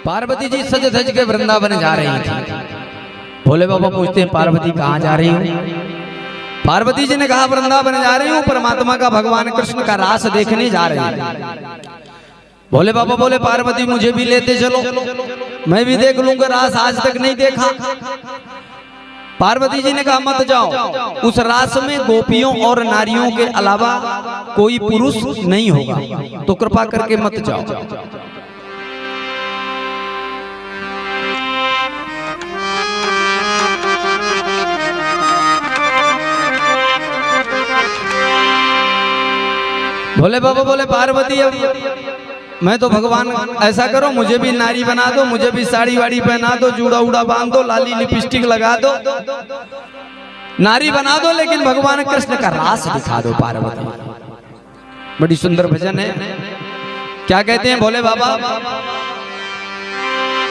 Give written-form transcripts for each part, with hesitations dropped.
पार्वती जी सज धज के वृंदावन जा रही थी। भोले बाबा पूछते हैं पार्वती कहाँ जा रही हो? पार्वती जी ने कहा वृंदावन जा रही हूँ, परमात्मा का भगवान कृष्ण का रास देखने जा रही हूँ। भोले बाबा बोले पार्वती मुझे भी लेते चलो, मैं भी देख लूंगा रास, आज तक नहीं देखा। पार्वती जी ने कहा मत जाओ, उस रास में गोपियों और नारियों के अलावा कोई पुरुष नहीं होगा, तो कृपा करके मत जाओ। भोले बाबा बोले पार्वती अब मैं तो भगवान ऐसा करो मुझे भी नारी बना दो, मुझे भी साड़ी वाड़ी पहना दो, जूड़ा उड़ा बांध दो, लाली लिपस्टिक लगा दो, नारी बना दो, लेकिन भगवान कृष्ण का रास दिखा दो पार्वती। बड़ी सुंदर भजन है। क्या कहते हैं भोले बाबा?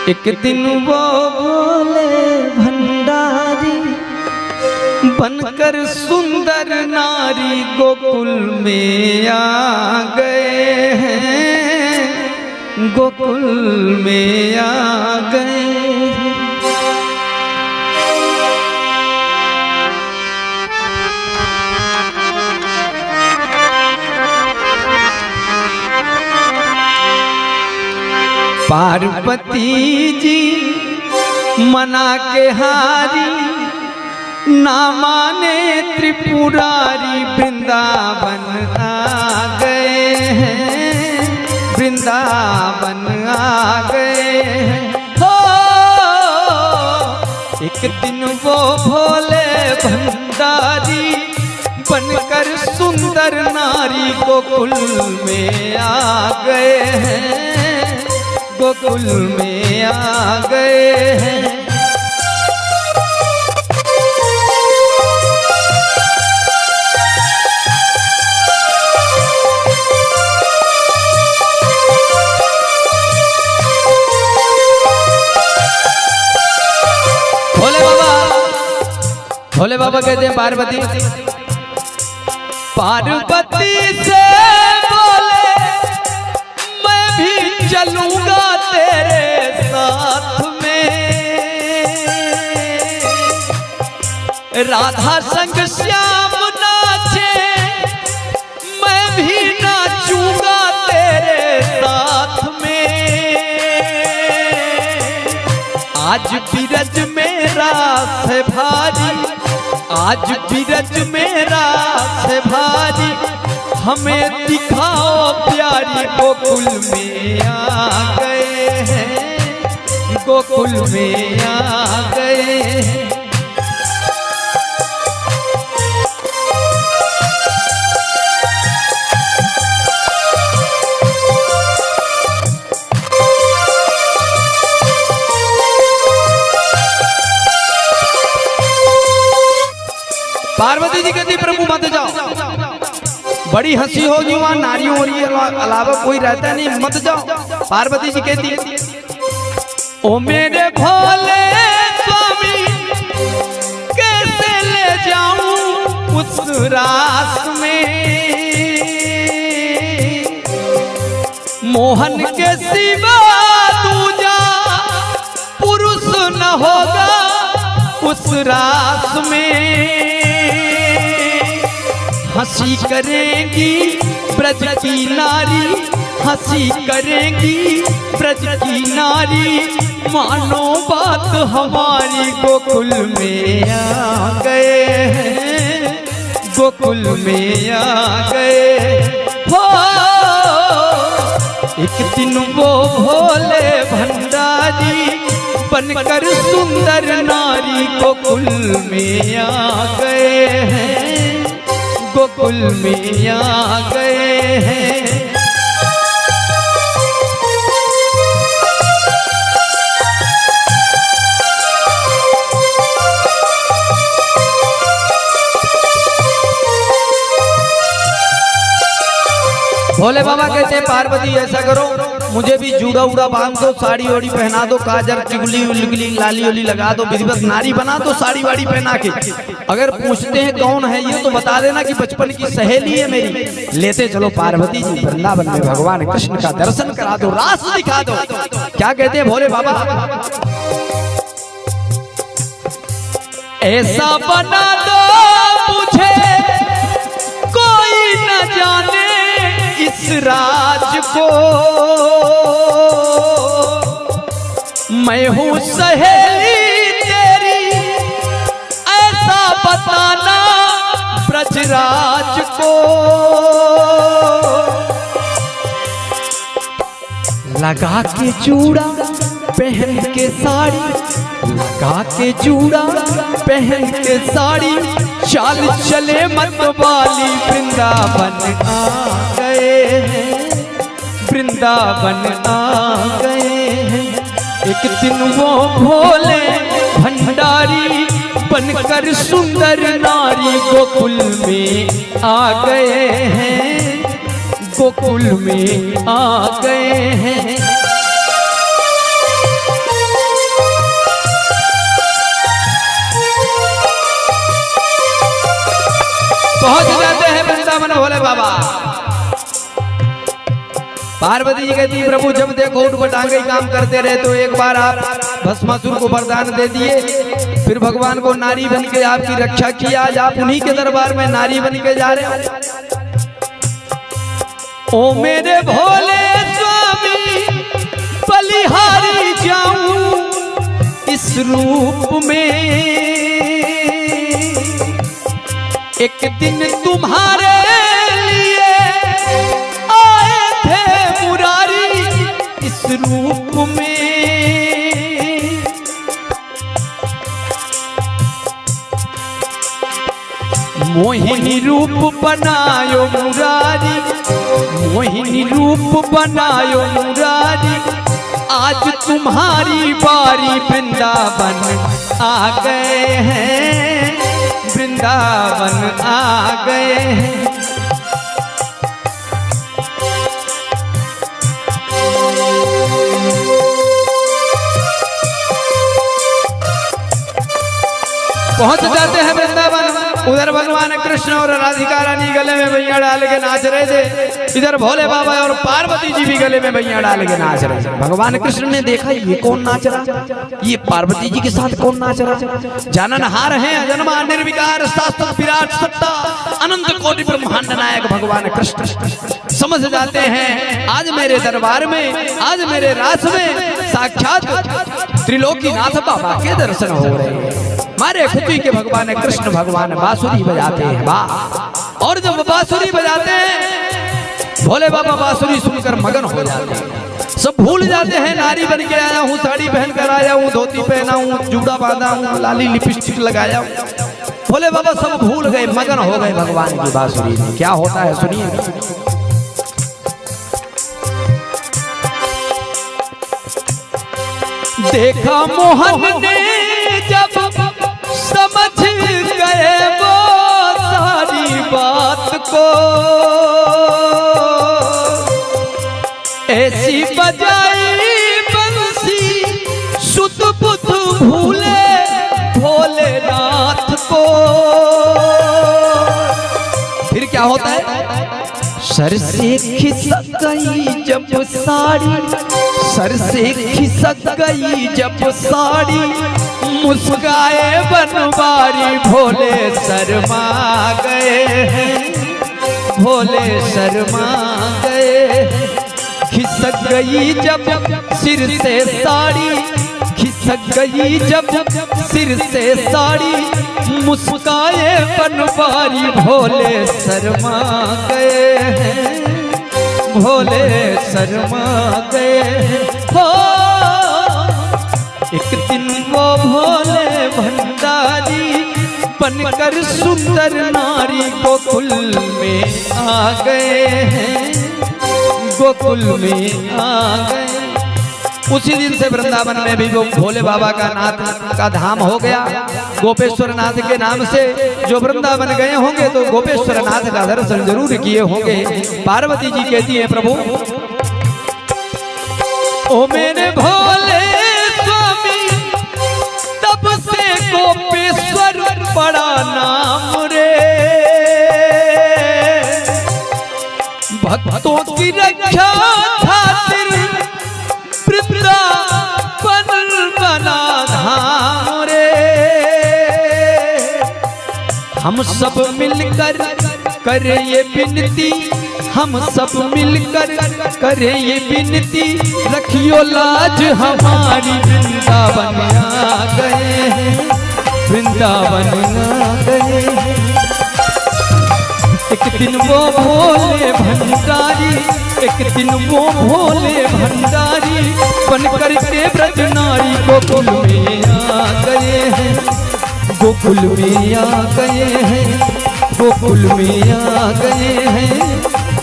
एक दिन वो बोले भंडारी बनकर सुंदर नारी गोकुल में आ गए हैं, गोकुल में आ गए हैं। पार्वती जी मना के हारी, ना माने त्रिपुरारी, वृंदावन आ गए हैं, वृंदावन आ गए हैं। हो एक दिन वो भोले भंडारी बनकर सुंदर नारी गोकुल में आ गए हैं, गोकुल में आ गए हैं। भोले बाबा कहते हैं पार्वती, पार्वती से बोले मैं भी चलूंगा तेरे साथ में, राधा संग श्याम नाचे मैं भी नाचूंगा तेरे साथ में। आज बिरज मेरा से भारी, आज बिरज मेरा से भारी, हमें दिखाओ प्यारी, गोकुल में आ गए हैं, गोकुल में आ गए हैं। पार्वती जी कहती प्रभु मत जाओ, बड़ी हंसी होगी वहां, नारियों और ये अलावा कोई रहता नहीं, मत जाओ। पार्वती जी कहती ओ मेरे भोले स्वामी कैसे ले जाऊं उस रास में, मोहन के सिवा दूजा पुरुष न होगा उस रास में। हंसी करेंगी ब्रज की नारी, हंसी करेंगी ब्रज की नारी, मानो बात हमारी, गोकुल में आ गए हैं, गोकुल में आ गए। हो एक दिन वो भोले भंडारी बनकर सुंदर नारी गोकुल में आ गए हैं, गोकुल में आ गए हैं। भोले बाबा कहते हैं पार्वती ऐसा करो मुझे भी जूड़ा उड़ा बांध दो, साड़ी ओड़ी पहना दो, काजर चुगली उलगली लाली ओली लगा दो, विधिवत नारी बना दो साड़ी वाड़ी पहना के। अगर पूछते हैं कौन है ये तो बता देना कि बचपन की सहेली है मेरी। लेते चलो पार्वती जी वृंदावन में, भगवान कृष्ण का दर्शन करा दो, रास दिखा दो। क्या क्या कहते हैं भोले बाबा, ऐसा बना दो मुझे कोई न जाने इस राज को, मैं हूँ सहेली तेरी ऐसा बताना ब्रजराज को। लगा के चूड़ा पहन के साड़ी, लगा के चूड़ा पहन के साड़ी, चाल चले मतवाली वृंदावन आ गए हैं, वृंदावन आ गए हैं। एक दिन वो भोले भंडारी बनकर सुंदर नारी गोकुल में आ गए हैं, गोकुल में आ गए हैं। पहुंच जाते हैं वृंदावन भोले बाबा। पार्वती जी कहती प्रभु जब देखो उठ बटांगे काम करते रहे, तो एक बार आप भस्मासुर को वरदान दे दिए, फिर भगवान को नारी बन के आपकी रक्षा की, आज आप उन्हीं के दरबार में नारी बन के जा रहे हो। ओ मेरे भोले स्वामी बलिहारी जाऊं इस रूप में, एक दिन तुम्हारे लिए आए थे मुरारी इस रूप में। मोहिनी रूप बनायो मुरारी, मोहिनी रूप बनायो मुरारी, आज तुम्हारी बारी वृंदावन आ गए हैं, वृंदावन आ गए हैं। पहुंच जाते हैं वृंदावन। उधर भगवान कृष्ण और राधिका रानी गले में बैया डाल के नाच रहे थे, इधर भोले बाबा और पार्वती जी भी गले में बैया डाल के नाच रहे थे। भगवान कृष्ण ने देखा ये कौन नाच रहा, ये पार्वती जी के साथ कौन नाच रहा। जाननहार हैं अजन्मा निर्विकार शाश्वत विराट सत्ता अनंत कोटि ब्रह्मांड नायक भगवान कृष्ण समझ जाते हैं आज मेरे दरबार में, आज मेरे रास में साक्षात त्रिलोकीनाथ बाबा के दर्शन हो रहे हैं। मारे खुशी के भगवान कृष्ण भगवान बांसुरी बजाते हैं वाह, और जब बांसुरी बजाते हैं भोले बाबा बांसुरी सुनकर मगन हो जाते हैं, सब भूल जाते हैं नारी बन के आया हूँ, साड़ी पहन कर आया हूँ, धोती पहना हूँ, जूड़ा बांधा हूँ, लाली लिपस्टिक लगाया हूँ। भोले बाबा सब भूल गए, मगन हो गए भगवान की बांसुरी में। क्या होता है सुनिए। देखा मोहन ने जब समझ गए वो सारी बात को, ऐसी बजाई बंसी सुध बुध भूले भोलेनाथ को। फिर क्या होता है, सर से खिसक गई जब साड़ी, सर से खिसक गई जब साड़ी, मुस्काए बनवारी भोले शर्मा गए हैं, भोले शर्मा गए। खिसक गई जब सिर से साड़ी, खिसक गई जब सिर से साड़ी, मुस्काए बनवारी भोले शर्मा गए हैं, भोले शर्मा गए हो। एक दिन वो भोले भंडारी बनकर सुंदर नारी गोकुल में आ गए हैं, गोकुल में आ गए। उसी दिन से वृंदावन में भी वो भोले बाबा का नाथ का धाम हो गया। गोपेश्वर नाथ के नाम से जो वृंदावन गए होंगे तो गोपेश्वर नाथ का दर्शन जरूर किए होंगे। पार्वती जी कहती है प्रभु ओ मेरे भोले स्वामी, तब से गोपेश्वर बड़ा नाम रे, भक्तों की रक्षा खातिर वृंदावन हम सब मिलकर करे ये विनती, हम सब मिलकर करे ये विनती, रखियो लाज हमारी। वृंदावन आ गए हैं, वृंदावन आ गए हैं। एक दिन वो भोले भंडारी, एक दिन वो भोले भंडारी बन करके ब्रज नारी गोकुल में आ गए हैं, गोकुल में आ गए हैं, गोकुल में आ गए हैं,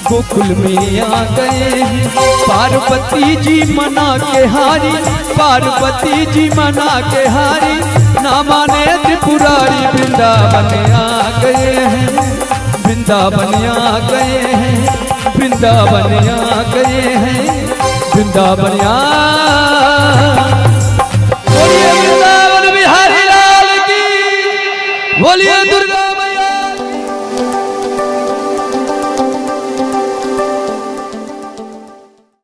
गोकुल में आ गए हैं। पार्वती जी मना के हारी, पार्वती जी मना के हारी, ना माने त्रिपुरारी। वृंदावन आ गए हैं, वृंदावन आ गए हैं, वृंदावन आ गए हैं, वृंदावन आ। बोलिए वृंदावन बिहारी लाल की, बोलिए दुर्गा।